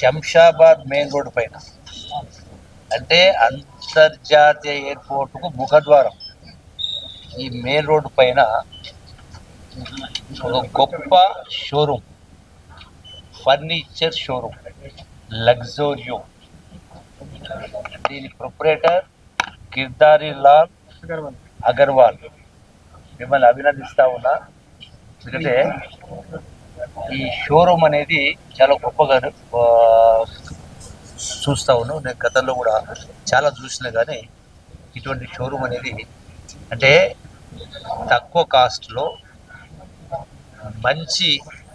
Shamshabad main road పైన, అంటే అంతర్జాతీయ ఎయిర్పోర్టుకు ముఖద్వారం, ఈ మెయిన్ రోడ్డు పైన ఒక గొప్ప షోరూమ్, ఫర్నిచర్ షోరూమ్ లగ్జోరియో. దీని ప్రొపరేటర్ గిర్దారి లాల్ అగర్వాల్. మిమ్మల్ని అభినందిస్తా ఉన్నా, ఎందుకంటే ఈ షోరూమ్ అనేది చాలా గొప్పగా చూస్తూ ఉన్నాను. నేను గతంలో కూడా చాలా చూసినా కానీ ఇటువంటి షోరూమ్ అనేది, అంటే తక్కువ కాస్ట్లో మంచి,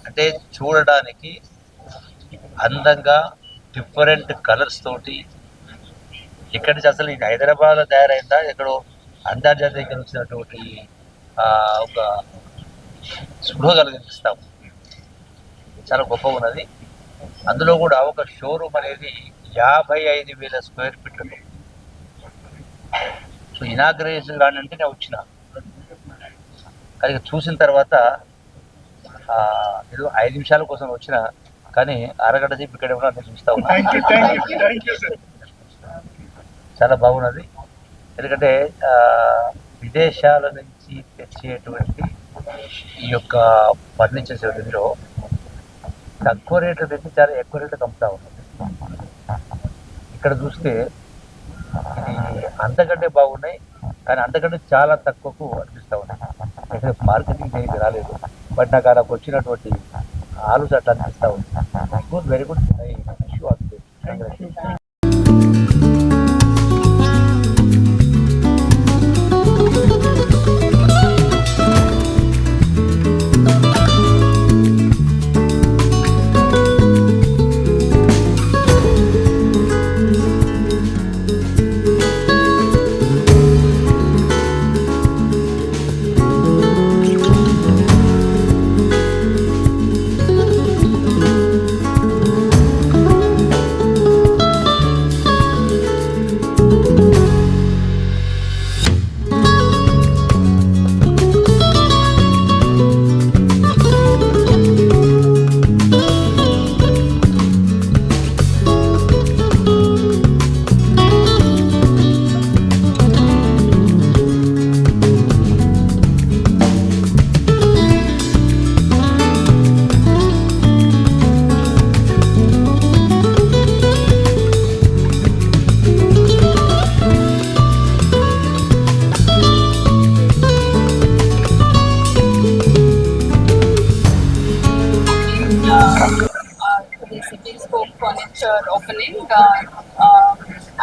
అంటే చూడడానికి అందంగా డిఫరెంట్ కలర్స్ తోటి, ఇక్కడి నుంచి అసలు ఇది హైదరాబాద్లో తయారైందా ఎక్కడో అంతర్జాతీయంగా వచ్చినటువంటి ఒక స్పృహ కలిగిస్తాము. చాలా గొప్పగా ఉన్నది. అందులో కూడా ఒక షోరూమ్ అనేది 55,000 స్క్వేర్ ఫీట్లలో. సో ఇనాగ్రేషన్ రానంటే నేను వచ్చిన, కానీ చూసిన తర్వాత ఏదో 5 నిమిషాల కోసం వచ్చిన, కానీ అరగంట చెప్పి ఇక్కడ కూడా నేను చూస్తా ఉన్నా. చాలా బాగున్నది. ఎందుకంటే విదేశాల నుంచి తెచ్చేటువంటి ఈ యొక్క ఫర్నిచర్స్ ఏదో తక్కువ రేట్లు తెచ్చి చాలా ఎక్కువ రేట్లకు అమ్ముతా ఉన్నది. ఇక్కడ చూస్తే ఇది అంతకంటే బాగున్నాయి, కానీ అంతకంటే చాలా తక్కువకు అనిపిస్తూ ఉన్నాయి. ఇక్కడ మార్కెటింగ్ చేయడానికి రాలేదు, బట్ నాకు అలా వచ్చినటువంటి ఆలోచన అట్లా అనిపిస్తూ ఉంది. Good, very good. ఇష్యూ అవుతుంది. Opening.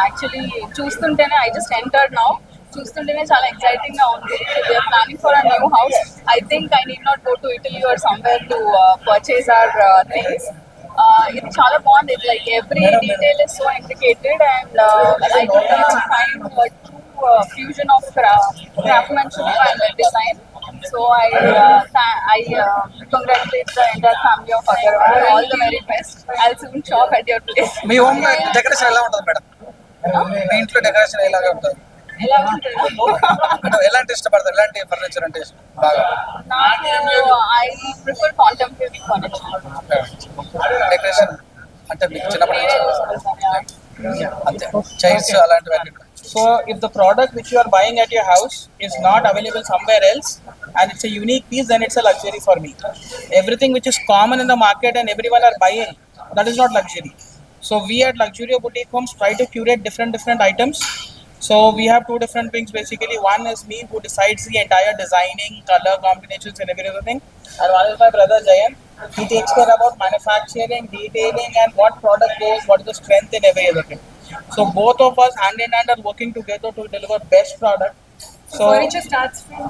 Actually, చూస్తుంటేనే I just entered now. చూస్తుంటేనే చాలా ఎక్సైటింగ్ గా ఉంది. We are planning for a new house. I think I need not go to Italy or somewhere to purchase our things. ఇది చాలా బాగుంది. Like every detail is so intricated and I could find a true fusion of craftsmanship and design. So I congratulate the entire family of Agarwal. All the very best. I'll soon shop at your place. Me home decoration ఎలా ఉంటుంది madam? మీ ఇంట్లో decoration ఎలాగా ఉంటుంది? ఎలాంటి ఇష్టపడతారు? ఎలాంటి furniture అంటే బాగా? I prefer contemporary furniture. Decoration అంటే మీకు చిన్నప్పటి నుంచి అంతే చైర్స్ అలాంటివన్నీ. So if the product which you are buying at your house is not available somewhere else and it's a unique piece, then it's a luxury for me. Everything which is common in the market and everyone are buying, that is not luxury. So we at Luxurio Boutique Homes try to curate different items. So we have two different wings basically. One is me who decides the entire designing, color combinations and everything. And one is my brother Jayan. He takes care about manufacturing, detailing and what product goes, what is the strength in every other thing. So both of us hand in hand are working together to deliver best product. So furniture starts from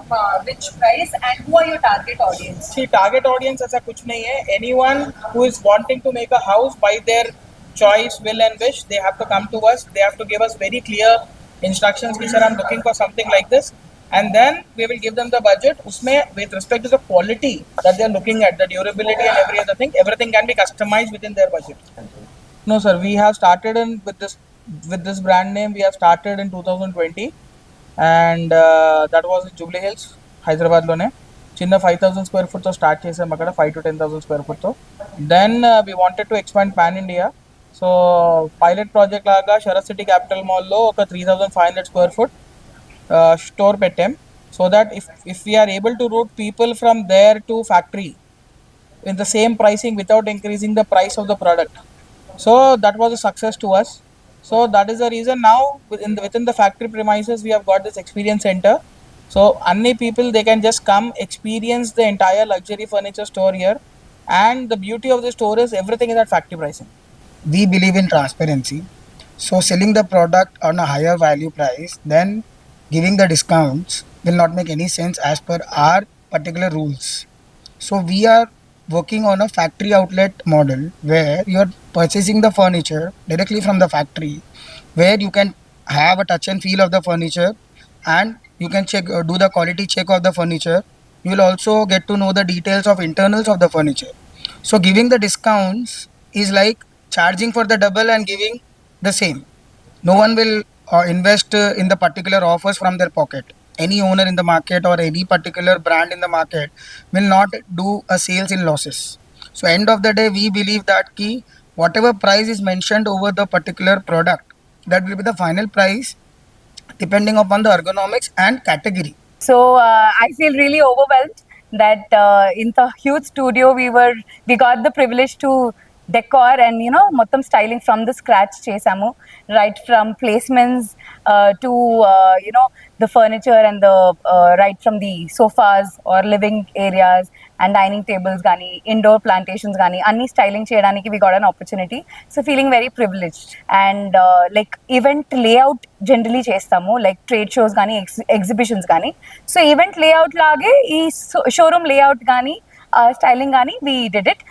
which price and who are your target audience? See, target audience ऐसा कुछ नहीं है. Anyone who is wanting to make a house by their choice, will and wish, they have to come to us. They have to give us very clear instructions. Ki sir, I'm looking for something like this, and then we will give them the budget. Usme with respect to the quality that they are looking at, the durability and every other thing, everything can be customized within their budget. No sir, we have started with this brand name. We have started in 2020, and that was in Jubilee Hills, Hyderabad lone. చిన్న 5,000 square foot తో start చేసాం అక్కడ, 5 to 10,000 square foot తో. Then we wanted to expand pan India. So pilot project లాగా Sarath City Capital మాల్లో ఒక 3,500 square foot store పెట్టాం. So that if we are able to route people from there to factory in the same pricing without increasing the price of the product. So that was a success to us. So that is the reason now within the factory premises we have got this experience center. So any people they can just come experience the entire luxury furniture store here, and the beauty of the store is everything is at factory pricing. We believe in transparency. So selling the product on a higher value price, then giving the discounts will not make any sense as per our particular rules. So we are working on a factory outlet model where you are purchasing the furniture directly from the factory, where you can have a touch and feel of the furniture, and you can check do the quality check of the furniture. You will also get to know the details of internals of the furniture. So giving the discounts is like charging for the double and giving the same. No one will invest in the particular offers from their pocket. Any owner in the market or any particular brand in the market will not do a sales in losses. So end of the day, we believe that key whatever price is mentioned over the particular product, that will be the final price depending upon the ergonomics and category. So I feel really overwhelmed that in the huge studio we got the privilege to decor and మొత్తం styling from the scratch చేసాము, right from placements to the furniture and the right from the sofas or living areas and dining tables కానీ indoor plantations కానీ అన్ని styling చేయడానికి we got an opportunity. So feeling very privileged. And like event layout generally చేస్తాము, like trade shows కానీ exhibitions కానీ. So event layout లాగే ఈ showroom layout కానీ స్టైలింగ్ కానీ we did it.